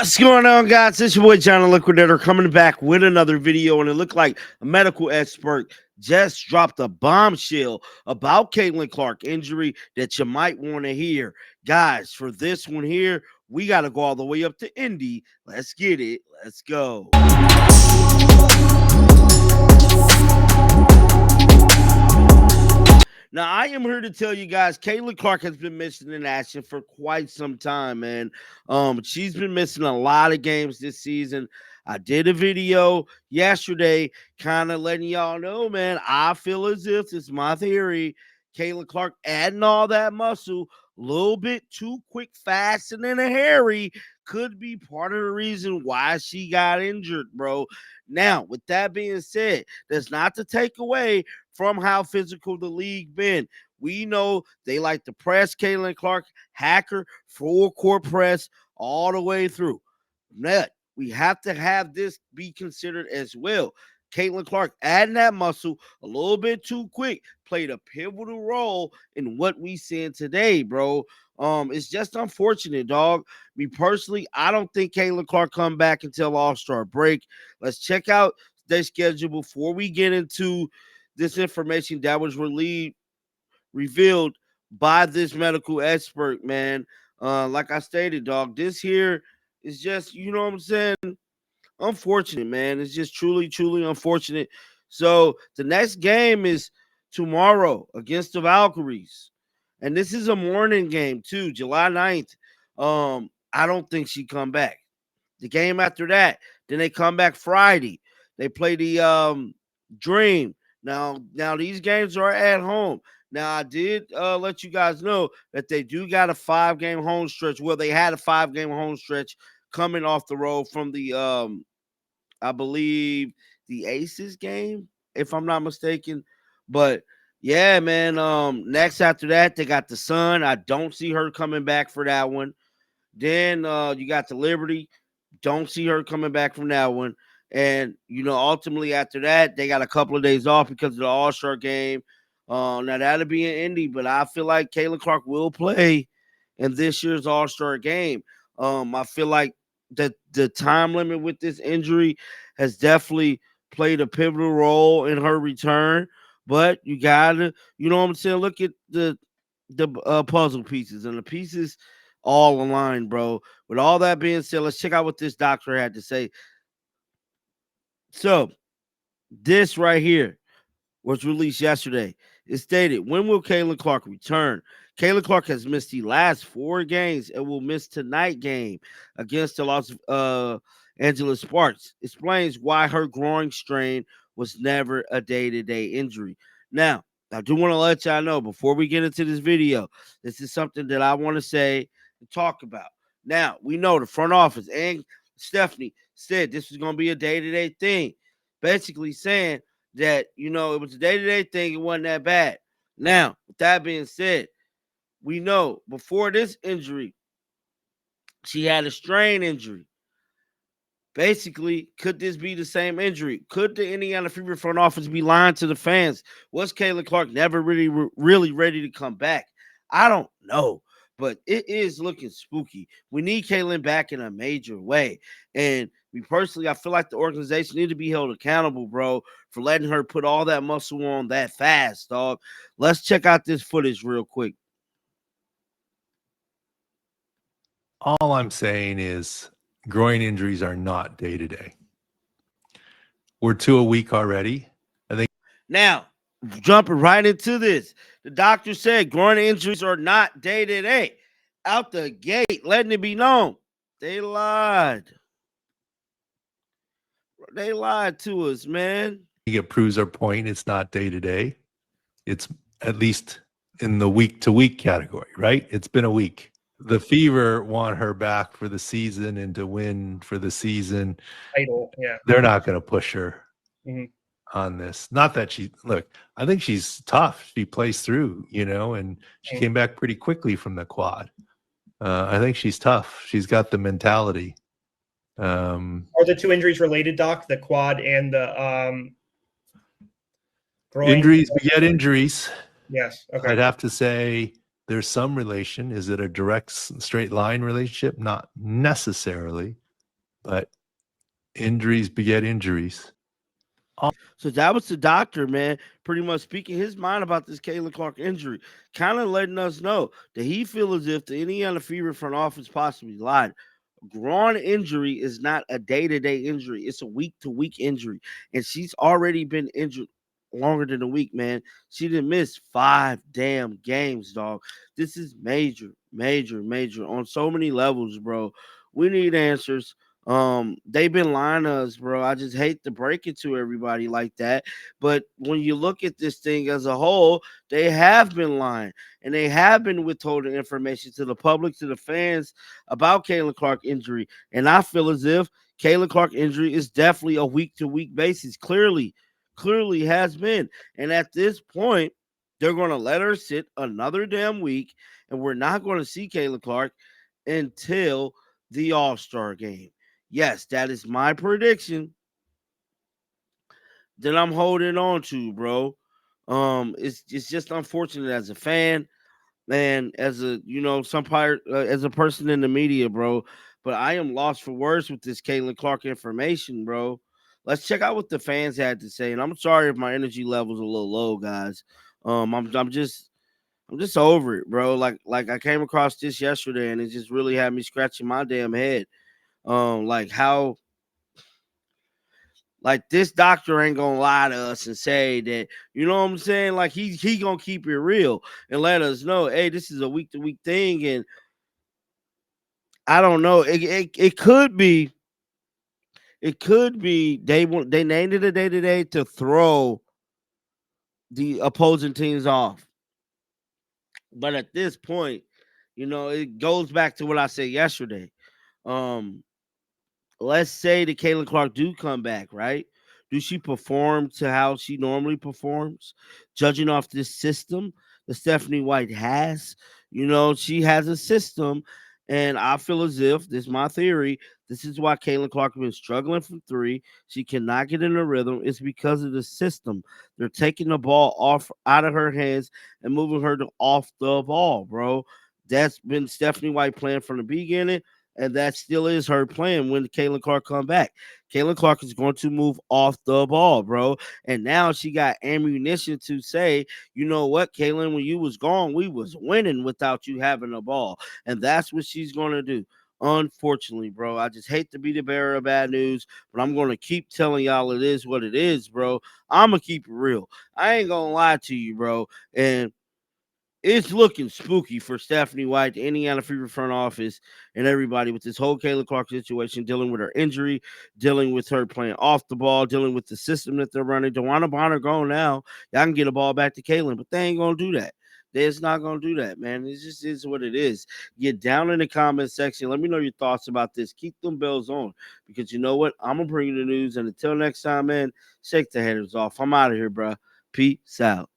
What's going on, guys? It's your boy John the Liquidator coming back with another video, and it looked like a medical expert just dropped a bombshell about Caitlin Clark injury that you might want to hear. Guys, for this one here, we got to go all the way up to Indy. Let's get it. Let's go. Now, I am here to tell you guys, Caitlin Clark has been missing in action for quite some time, man. She's been missing a lot of games this season. I did a video yesterday kind of letting y'all know, man, I feel as if, it's my theory, Caitlin Clark adding all that muscle a little bit too quick, fast, and in a hurry could be part of the reason why she got injured, bro. Now, with that being said, that's not to take away from how physical the league been. We know they like to press Caitlin Clark, hacker, full court press all the way through. But we have to have this be considered as well. Caitlin Clark adding that muscle a little bit too quick played a pivotal role in what we seeing today, bro. It's just unfortunate, dog. Me personally, I don't think Caitlin Clark come back until All-Star break. Let's check out their schedule before we get into this information that was revealed by this medical expert, man. Like I stated, dog, this here is just, you know what I'm saying, unfortunate, man. It's just truly, truly unfortunate. So the next game is tomorrow against the Valkyries. And this is a morning game too, July 9th. I don't think she come back. The game after that, then they come back Friday. They play the Dream. Now these games are at home. Now, I did let you guys know that they do got a 5-game home stretch. Well, they had a 5-game home stretch coming off the road from the I believe the Aces game, if I'm not mistaken. But yeah, man. Next after that, they got the Sun. I don't see her coming back for that one. Then you got the Liberty. Don't see her coming back from that one. And, ultimately after that, they got a couple of days off because of the All-Star game. Now, that'll be in Indy, but I feel like Caitlin Clark will play in this year's All-Star game. I feel like that the time limit with this injury has definitely played a pivotal role in her return. But you got to, you know what I'm saying, look at the puzzle pieces, and the pieces all aligned, bro. With all that being said, let's check out what this doctor had to say. So, this right here was released yesterday. It stated, when will Caitlin Clark return? Caitlin Clark has missed the last 4 games and will miss tonight's game against the Los Angeles Sparks. Explains why her groin strain was never a day-to-day injury. Now, I do want to let y'all know before we get into this video, this is something that I want to say and talk about. Now, we know the front office and Stephanie said this was going to be a day-to-day thing, basically saying that, it was a day-to-day thing. It wasn't that bad. Now, with that being said, we know before this injury, she had a strain injury. Basically, could this be the same injury? Could the Indiana Fever front office be lying to the fans? Was Caitlin Clark never really ready to come back? I don't know, but it is looking spooky. We need Caitlin back in a major way. And me personally, I feel like the organization need to be held accountable, bro, for letting her put all that muscle on that fast, dog. Let's check out this footage real quick. All I'm saying is groin injuries are not day-to-day. We're 2 a week already. I think. Now, jumping right into this, the doctor said groin injuries are not day-to-day. Out the gate, letting it be known. They lied. They lied to us, man. It proves our point. It's not day-to-day. It's at least in the week-to-week category, right? It's been a week. The Fever want her back for the season and to win for the season. Title, yeah. They're not going to push her on this. Not that I think she's tough. She plays through, and she came back pretty quickly from the quad. I think she's tough. She's got the mentality. Are the 2 injuries related, Doc? The quad and the groin? Injuries beget injuries. Yes. Okay. I'd have to say there's some relation. Is it a direct straight line relationship? Not necessarily, but injuries beget injuries. So that was the doctor, man, pretty much speaking his mind about this Caitlin Clark injury, kind of letting us know that he feels as if the Indiana Fever front office possibly lied. Groin injury is not a day-to-day injury. It's a week-to-week injury. And she's already been injured longer than a week, man. She didn't miss 5 damn games, dog. This is major, major, major on so many levels, bro. We need answers. They've been lying to us, bro. I just hate to break it to everybody like that. But when you look at this thing as a whole, they have been lying and they have been withholding information to the public, to the fans about Caitlin Clark injury. And I feel as if Caitlin Clark injury is definitely a week-to-week basis. Clearly has been. And at this point, they're going to let her sit another damn week, and we're not going to see Caitlin Clark until the All-Star game. Yes, that is my prediction that I'm holding on to, bro. It's just unfortunate as a fan and as a some part as a person in the media, bro. But I am lost for words with this Caitlin Clark information, bro. Let's check out what the fans had to say. And I'm sorry if my energy level's a little low, guys. I'm just over it, bro. Like I came across this yesterday and it just really had me scratching my damn head. Like how like this doctor ain't gonna lie to us and say that, you know what I'm saying? Like he gonna keep it real and let us know, hey, this is a week to week thing. And I don't know. It could be they named it a day to day to throw the opposing teams off. But at this point, it goes back to what I said yesterday. Let's say the Caitlin Clark do come back, right? Do she perform to how she normally performs? Judging off this system that Stephanie White has, she has a system, and I feel as if this is my theory. This is why Caitlin Clark has been struggling from 3. She cannot get in a rhythm. It's because of the system. They're taking the ball off out of her hands and moving her to off the ball, bro. That's been Stephanie White playing from the beginning. And that still is her plan when Caitlin Clark come back. Caitlin Clark is going to move off the ball, bro. And now she got ammunition to say, you know what, Caitlin, when you was gone, we was winning without you having the ball. And that's what she's going to do. Unfortunately, bro, I just hate to be the bearer of bad news, but I'm going to keep telling y'all it is what it is, bro. I'm going to keep it real. I ain't going to lie to you, bro. And it's looking spooky for Stephanie White, the Indiana Fever front office, and everybody with this whole Caitlin Clark situation, dealing with her injury, dealing with her playing off the ball, dealing with the system that they're running. DeWanna Bonner gone now. Y'all can get a ball back to Caitlin, but they ain't going to do that. They're just not going to do that, man. It just is what it is. Get down in the comment section. Let me know your thoughts about this. Keep them bells on because you know what? I'm going to bring you the news. And until next time, man, shake the haters off. I'm out of here, bro. Peace out.